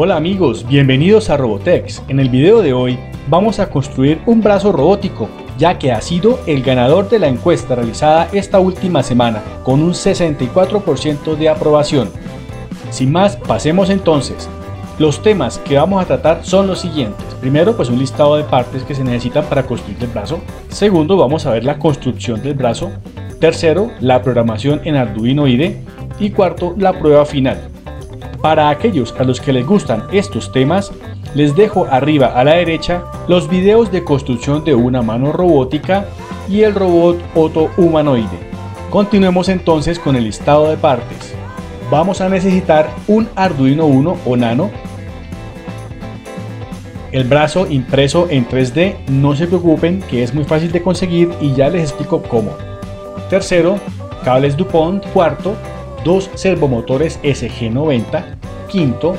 Hola amigos, bienvenidos a Robotex. En el video de hoy vamos a construir un brazo robótico, ya que ha sido el ganador de la encuesta realizada esta última semana, con un 64% de aprobación. Sin más, pasemos entonces. Los temas que vamos a tratar son los siguientes. Primero, pues un listado de partes que se necesitan para construir el brazo. Segundo, vamos a ver la construcción del brazo. Tercero, la programación en Arduino IDE. Y cuarto, la prueba final. Para aquellos a los que les gustan estos temas, les dejo arriba a la derecha los videos de construcción de una mano robótica y el robot Otto humanoide. Continuemos entonces con el listado de partes. Vamos a necesitar un Arduino Uno o Nano, el brazo impreso en 3D, no se preocupen que es muy fácil de conseguir y ya les explico cómo. Tercero, cables DuPont. Cuarto, 2 servomotores SG90. Quinto,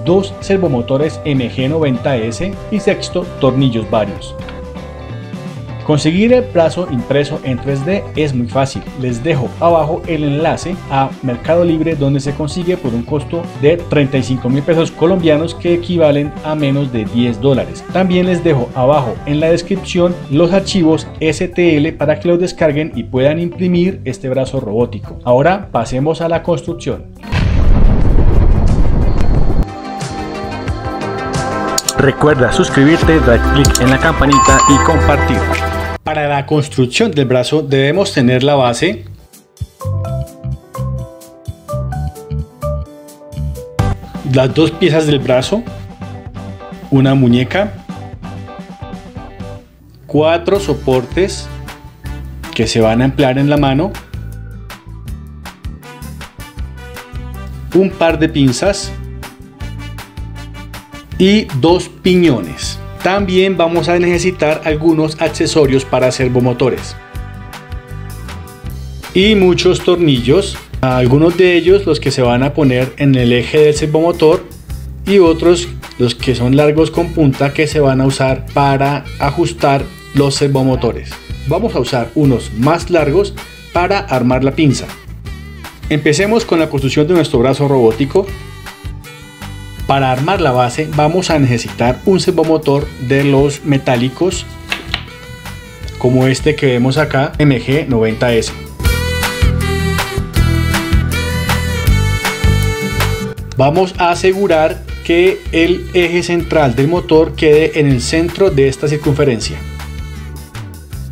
2 servomotores MG90S. Y sexto, tornillos varios. Conseguir el brazo impreso en 3D es muy fácil. Les dejo abajo el enlace a Mercado Libre, donde se consigue por un costo de 35.000 pesos colombianos, que equivalen a menos de $10. También les dejo abajo en la descripción los archivos STL para que los descarguen y puedan imprimir este brazo robótico. Ahora pasemos a la construcción. Recuerda suscribirte, dar clic en la campanita y compartir. Para la construcción del brazo debemos tener la base, las dos piezas del brazo, una muñeca, 4 soportes que se van a emplear en la mano, un par de pinzas y 2 piñones. También vamos a necesitar algunos accesorios para servomotores y muchos tornillos, algunos de ellos los que se van a poner en el eje del servomotor y otros los que son largos con punta que se van a usar para ajustar los servomotores. Vamos a usar unos más largos para armar la pinza. Empecemos con la construcción de nuestro brazo robótico. Para armar la base vamos a necesitar un servomotor de los metálicos, como este que vemos acá, MG90S. Vamos a asegurar que el eje central del motor quede en el centro de esta circunferencia.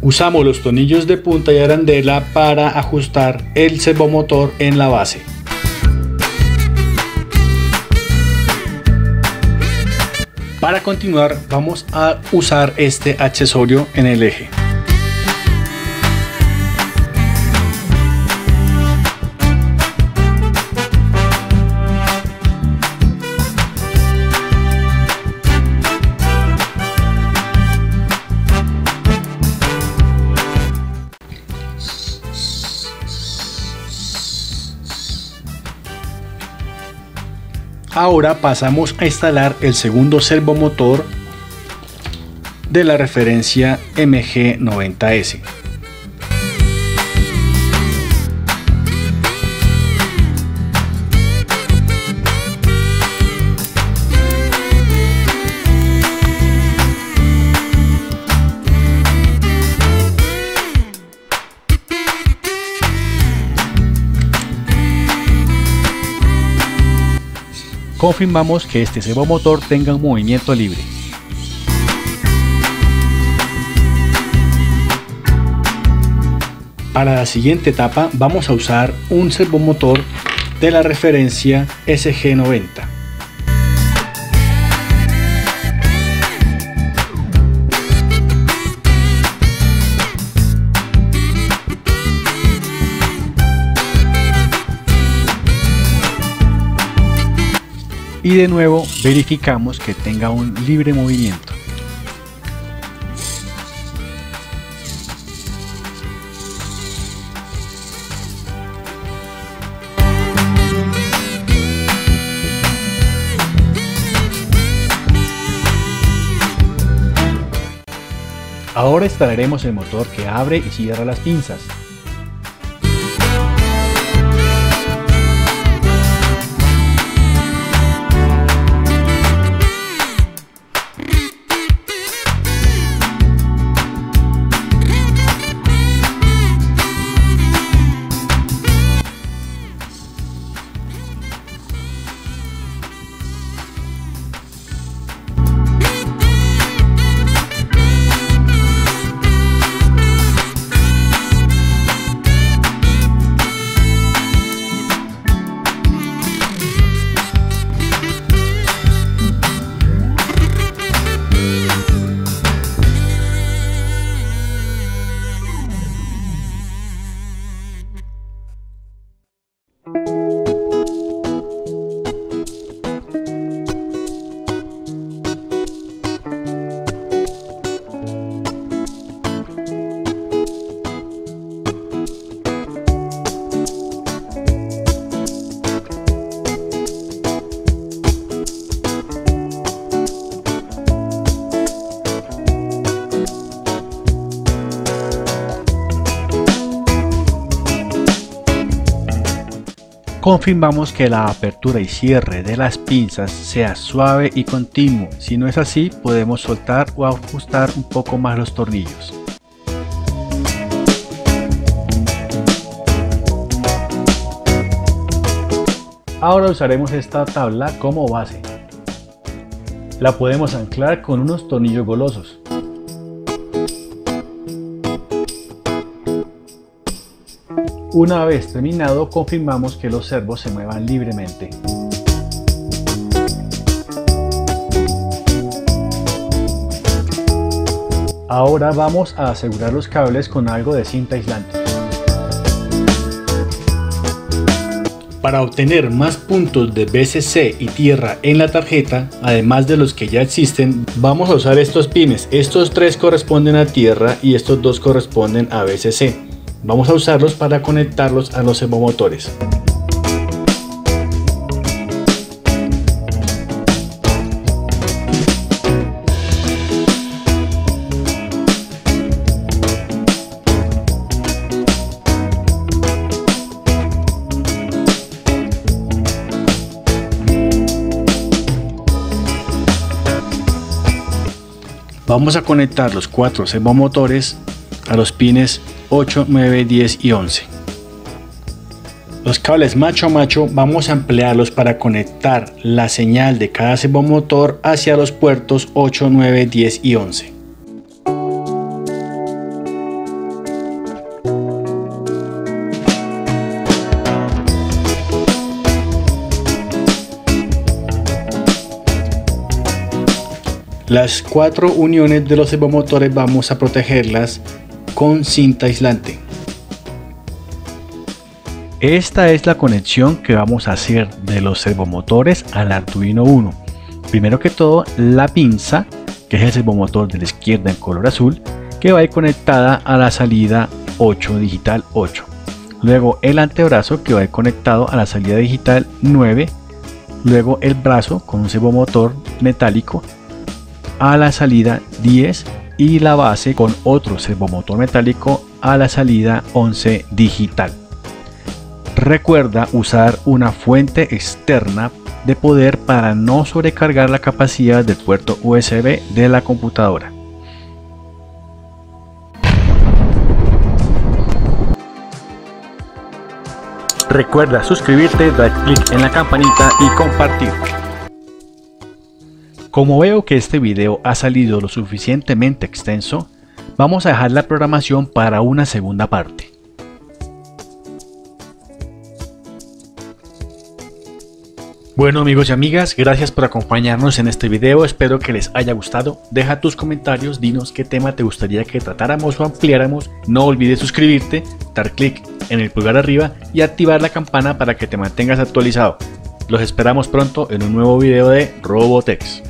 Usamos los tornillos de punta y arandela para ajustar el servomotor en la base. Para continuar vamos a usar este accesorio en el eje. Ahora pasamos a instalar el segundo servomotor de la referencia MG90S. Confirmamos que este servomotor tenga un movimiento libre. Para la siguiente etapa vamos a usar un servomotor de la referencia SG90. Y de nuevo verificamos que tenga un libre movimiento. Ahora instalaremos el motor que abre y cierra las pinzas. Confirmamos que la apertura y cierre de las pinzas sea suave y continuo. Si no es así, podemos soltar o ajustar un poco más los tornillos. Ahora usaremos esta tabla como base. La podemos anclar con unos tornillos golosos. Una vez terminado, confirmamos que los servos se muevan libremente. Ahora vamos a asegurar los cables con algo de cinta aislante. Para obtener más puntos de BCC y tierra en la tarjeta, además de los que ya existen, vamos a usar estos pines. Estos 3 corresponden a tierra y estos 2 corresponden a BCC. Vamos a usarlos para conectarlos a los servomotores. Vamos a conectar los 4 servomotores a los pines 8, 9, 10 y 11. Los cables macho a macho vamos a emplearlos para conectar la señal de cada servomotor hacia los puertos 8, 9, 10 y 11. Las 4 uniones de los servomotores vamos a protegerlas con cinta aislante. Esta es la conexión que vamos a hacer de los servomotores al Arduino Uno. Primero que todo, la pinza, que es el servomotor de la izquierda en color azul, que va a ir conectada a la salida 8 digital 8. Luego el antebrazo, que va a ir conectado a la salida digital 9. Luego el brazo con un servomotor metálico a la salida 10 y la base con otro servomotor metálico a la salida 11 digital. Recuerda usar una fuente externa de poder para no sobrecargar la capacidad del puerto USB de la computadora. Recuerda suscribirte, dar clic en la campanita y compartir. Como veo que este video ha salido lo suficientemente extenso, vamos a dejar la programación para una segunda parte. Bueno amigos y amigas, gracias por acompañarnos en este video, espero que les haya gustado. Deja tus comentarios, dinos qué tema te gustaría que tratáramos o ampliáramos. No olvides suscribirte, dar clic en el pulgar arriba y activar la campana para que te mantengas actualizado. Los esperamos pronto en un nuevo video de Robotex.